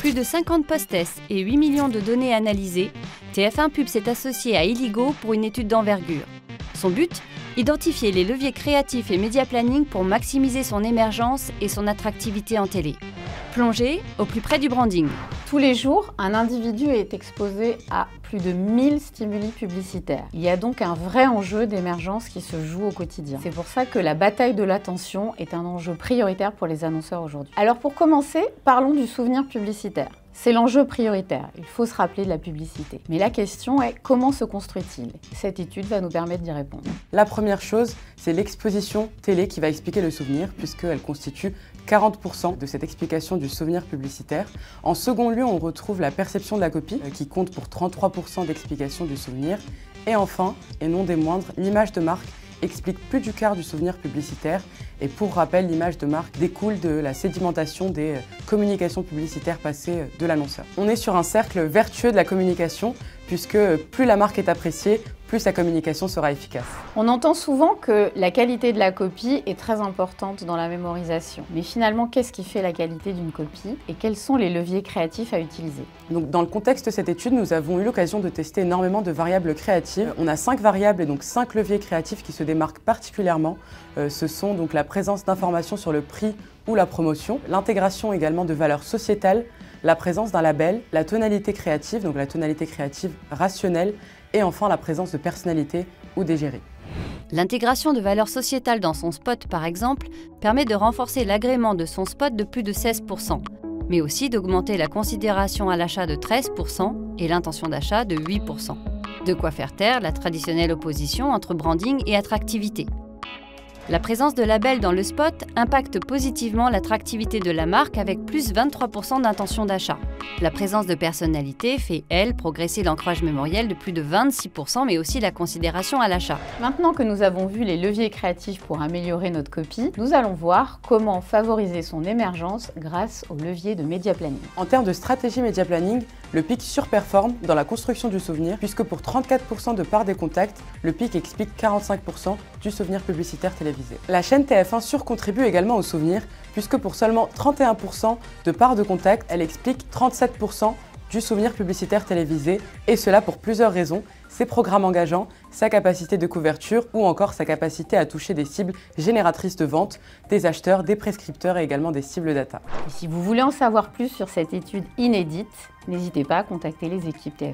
plus de 50 post-tests et 8 millions de données analysées, TF1 Pub s'est associé à Illigo pour une étude d'envergure. Son but ? Identifier les leviers créatifs et média planning pour maximiser son émergence et son attractivité en télé. Plonger au plus près du branding. Tous les jours, un individu est exposé à plus de 1000 stimuli publicitaires. Il y a donc un vrai enjeu d'émergence qui se joue au quotidien. C'est pour ça que la bataille de l'attention est un enjeu prioritaire pour les annonceurs aujourd'hui. Alors pour commencer, parlons du souvenir publicitaire. C'est l'enjeu prioritaire, il faut se rappeler de la publicité. Mais la question est, comment se construit-il? Cette étude va nous permettre d'y répondre. La première chose, c'est l'exposition télé qui va expliquer le souvenir, puisqu'elle constitue 40% de cette explication du souvenir publicitaire. En second lieu, on retrouve la perception de la copie, qui compte pour 33% d'explication du souvenir. Et enfin, et non des moindres, l'image de marque explique plus du quart du souvenir publicitaire. Et pour rappel, l'image de marque découle de la sédimentation des communications publicitaires passées de l'annonceur. On est sur un cercle vertueux de la communication, puisque plus la marque est appréciée, plus sa communication sera efficace. On entend souvent que la qualité de la copie est très importante dans la mémorisation. Mais finalement, qu'est-ce qui fait la qualité d'une copie et quels sont les leviers créatifs à utiliser? Donc, dans le contexte de cette étude, nous avons eu l'occasion de tester énormément de variables créatives. On a 5 variables et donc 5 leviers créatifs qui se démarquent particulièrement. Ce sont donc la présence d'informations sur le prix ou la promotion, l'intégration également de valeurs sociétales, la présence d'un label, la tonalité créative, donc la tonalité créative rationnelle, et enfin la présence de personnalité ou d'égérie. L'intégration de valeurs sociétales dans son spot, par exemple, permet de renforcer l'agrément de son spot de plus de 16%, mais aussi d'augmenter la considération à l'achat de 13% et l'intention d'achat de 8%. De quoi faire taire la traditionnelle opposition entre branding et attractivité. La présence de labels dans le spot impacte positivement l'attractivité de la marque avec plus 23% d'intention d'achat. La présence de personnalité fait, elle, progresser l'ancrage mémoriel de plus de 26%, mais aussi la considération à l'achat. Maintenant que nous avons vu les leviers créatifs pour améliorer notre copie, nous allons voir comment favoriser son émergence grâce aux leviers de média planning. En termes de stratégie média planning, le PIC surperforme dans la construction du souvenir, puisque pour 34% de part des contacts, le PIC explique 45% du souvenir publicitaire télévisé. La chaîne TF1 surcontribue également au souvenir, puisque pour seulement 31% de part de contact, elle explique 37% du souvenir publicitaire télévisé, et cela pour plusieurs raisons: ses programmes engageants, sa capacité de couverture ou encore sa capacité à toucher des cibles génératrices de vente, des acheteurs, des prescripteurs et également des cibles data. Et si vous voulez en savoir plus sur cette étude inédite, n'hésitez pas à contacter les équipes TF1.